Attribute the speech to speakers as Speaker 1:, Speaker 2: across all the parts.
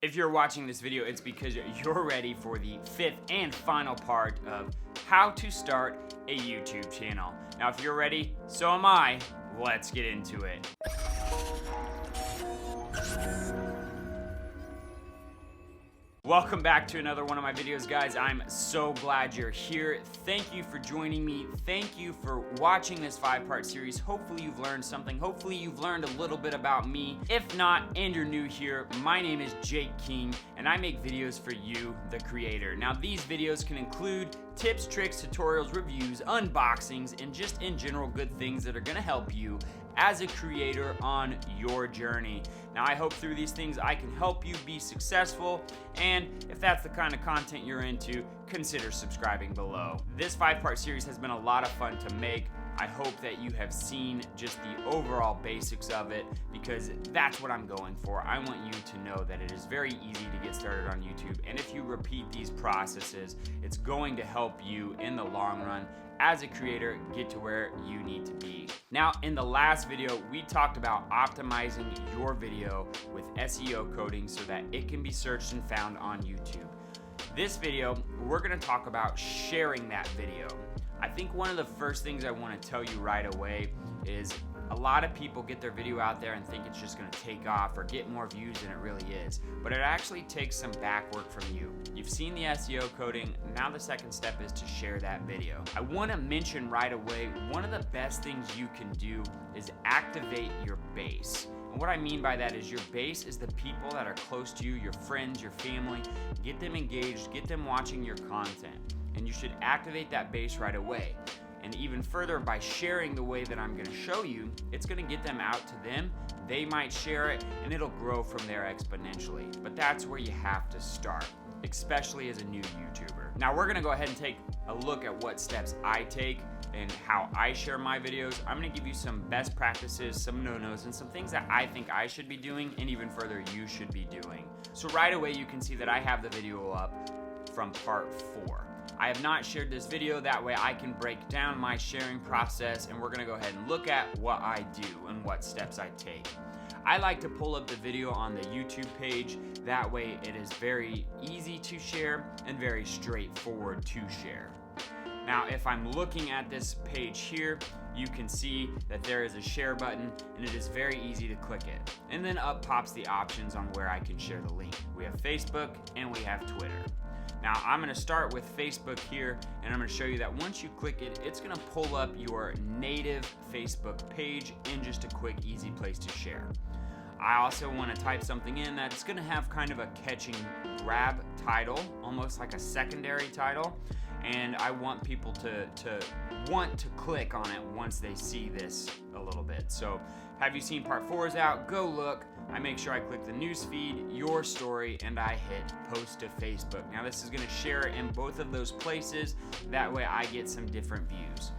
Speaker 1: If you're watching this video, it's because you're ready for the fifth and final part of how to start a YouTube channel. Now, if you're ready, so am I. Let's get into it. Welcome back to another one of my videos, guys. I'm so glad you're here. Thank you for joining me. Thank you for watching this 5-part series. Hopefully you've learned something. Hopefully you've learned a little bit about me. If not, and you're new here, my name is Jake King, and I make videos for you, the creator. Now, these videos can include tips, tricks, tutorials, reviews, unboxings, and just in general good things that are gonna help you as a creator on your journey. Now, I hope through these things I can help you be successful, and if that's the kind of content you're into, consider subscribing below. This 5-part series has been a lot of fun to make. I hope that you have seen just the overall basics of it, because that's what I'm going for. I want you to know that it is very easy to get started on YouTube, and if you repeat these processes, it's going to help you in the long run as a creator get to where you need to be. Now, in the last video, we talked about optimizing your video with SEO coding so that it can be searched and found on YouTube. This video, we're gonna talk about sharing that video. I think one of the first things I want to tell you right away is a lot of people get their video out there and think it's just going to take off or get more views than it really is, but it actually takes some back work from you. You've seen the SEO coding, now the second step is to share that video. I want to mention right away, one of the best things you can do is activate your base. And what I mean by that is your base is the people that are close to you, your friends, your family. Get them engaged, get them watching your content. And you should activate that base right away. And even further, by sharing the way that I'm going to show you, it's going to get them out to them. They might share it, and it'll grow from there exponentially. But that's where you have to start, especially as a new YouTuber. Now, we're going to go ahead and take a look at what steps I take and how I share my videos. I'm going to give you some best practices, some no-nos, and some things that I think I should be doing, and even further, you should be doing. So right away, you can see that I have the video up from part 4. I have not shared this video, that way I can break down my sharing process, and we're gonna go ahead and look at what I do and what steps I take. I like to pull up the video on the YouTube page, that way it is very easy to share and very straightforward to share. Now, if I'm looking at this page here, you can see that there is a share button, and it is very easy to click it. And then up pops the options on where I can share the link. We have Facebook and we have Twitter. Now, I'm going to start with Facebook here, and I'm going to show you that once you click it, it's going to pull up your native Facebook page in just a quick, easy place to share. I also want to type something in that's going to have kind of a catching grab title, almost like a secondary title, and I want people to want to click on it once they see this a little bit. So, have you seen part 4 is out? Go look. I make sure I click the news feed, your story, and I hit post to Facebook. Now, this is going to share it in both of those places. That way I get some different views.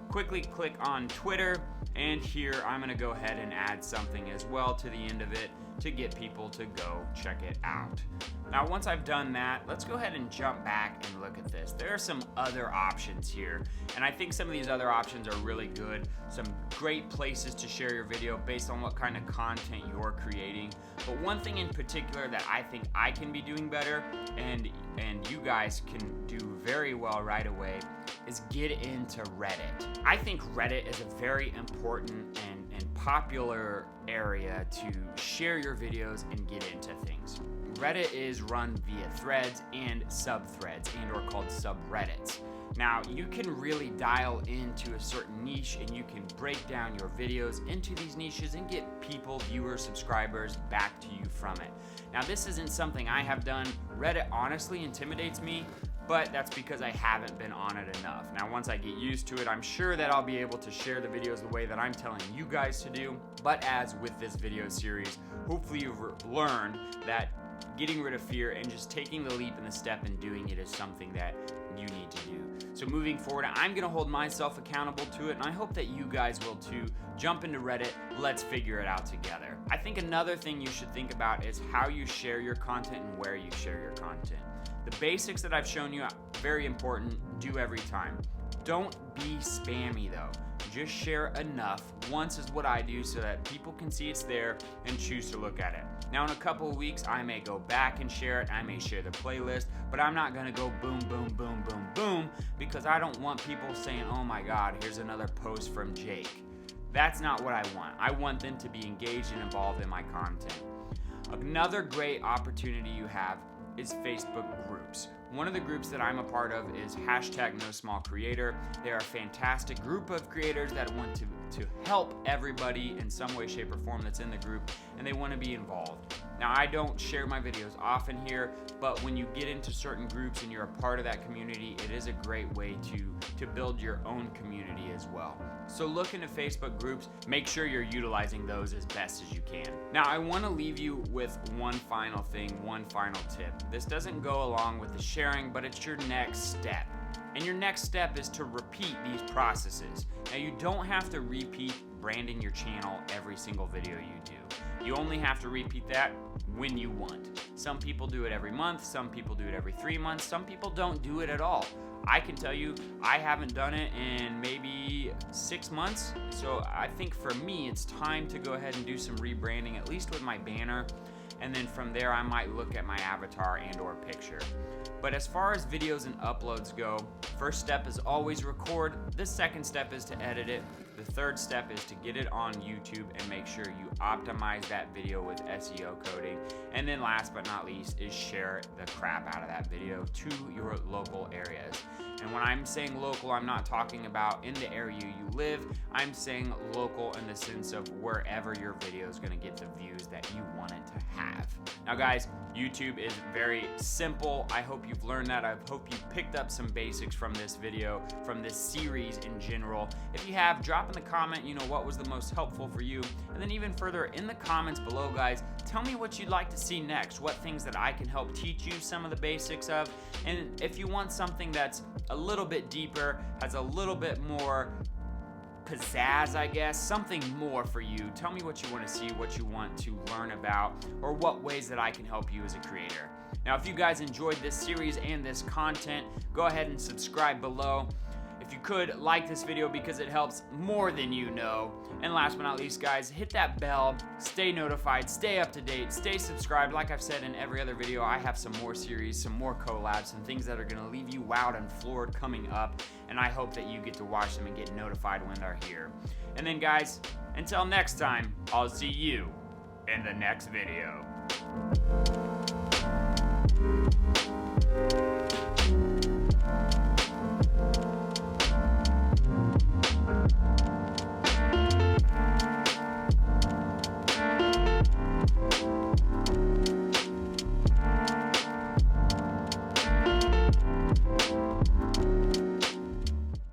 Speaker 1: Quickly click on Twitter, and here I'm going to go ahead and add something as well to the end of it to get people to go check it out. Now, once I've done that, let's go ahead and jump back and look at this. There are some other options here, and I think some of these other options are really good. Some great places to share your video based on what kind of content you're creating. But one thing in particular that I think I can be doing better, and you guys can do very well right away, is get into Reddit. I think Reddit is a very important and popular area to share your videos and get into things. Reddit is run via threads and subthreads, and or called subreddits. Now, you can really dial into a certain niche, and you can break down your videos into these niches and get people, viewers, subscribers back to you from it. Now, this isn't something I have done. Reddit honestly intimidates me, but that's because I haven't been on it enough. Now, once I get used to it, I'm sure that I'll be able to share the videos the way that I'm telling you guys to do. But as with this video series, hopefully you've learned that getting rid of fear and just taking the leap and the step and doing it is something that you need to do. So moving forward, I'm gonna hold myself accountable to it, and I hope that you guys will too. Jump into Reddit, let's figure it out together. I think another thing you should think about is how you share your content and where you share your content. The basics that I've shown you, very important, do every time. Don't be spammy though. Just share enough. Once is what I do so that people can see it's there and choose to look at it. Now in a couple of weeks, I may go back and share it. I may share the playlist, but I'm not gonna go boom, boom, boom, boom, boom, because I don't want people saying, oh my God, here's another post from Jake. That's not what I want. I want them to be engaged and involved in my content. Another great opportunity you have is Facebook groups. One of the groups that I'm a part of is #NoSmallCreator. They're a fantastic group of creators that want to help everybody in some way, shape, or form that's in the group, and they want to be involved. Now, I don't share my videos often here, but when you get into certain groups and you're a part of that community, it is a great way to build your own community as well. So look into Facebook groups, make sure you're utilizing those as best as you can. Now, I want to leave you with one final thing, one final tip. This doesn't go along with the sharing, but it's your next step. And your next step is to repeat these processes. Now, you don't have to repeat branding your channel every single video you do. You only have to repeat that when you want. Some people do it every month, some people do it every 3 months, some people don't do it at all. I can tell you, I haven't done it in maybe 6 months, so I think for me, it's time to go ahead and do some rebranding, at least with my banner, and then from there, I might look at my avatar and or picture. But as far as videos and uploads go, first step is always record. The second step is to edit it. The third step is to get it on YouTube and make sure you optimize that video with SEO coding. And then last but not least is share the crap out of that video to your local areas. And when I'm saying local, I'm not talking about in the area you live. I'm saying local in the sense of wherever your video is going to get the views that you want it to have. Now guys, YouTube is very simple. I hope you've learned that. I hope you picked up some basics from this video, from this series in general. If you have, drop in the comment, what was the most helpful for you. And then even further in the comments below, guys, tell me what you'd like to see next, what things that I can help teach you some of the basics of. And if you want something that's a little bit deeper, has a little bit more pizzazz, I guess, something more for you, tell me what you want to see, what you want to learn about, or what ways that I can help you as a creator. Now, if you guys enjoyed this series and this content, go ahead and subscribe below. If you could, like this video because it helps more than you know. And last but not least, guys, hit that bell, stay notified, stay up to date, stay subscribed. Like I've said in every other video, I have some more series, some more collabs, some things that are gonna leave you wowed and floored coming up. And I hope that you get to watch them and get notified when they're here. And then guys, until next time, I'll see you in the next video.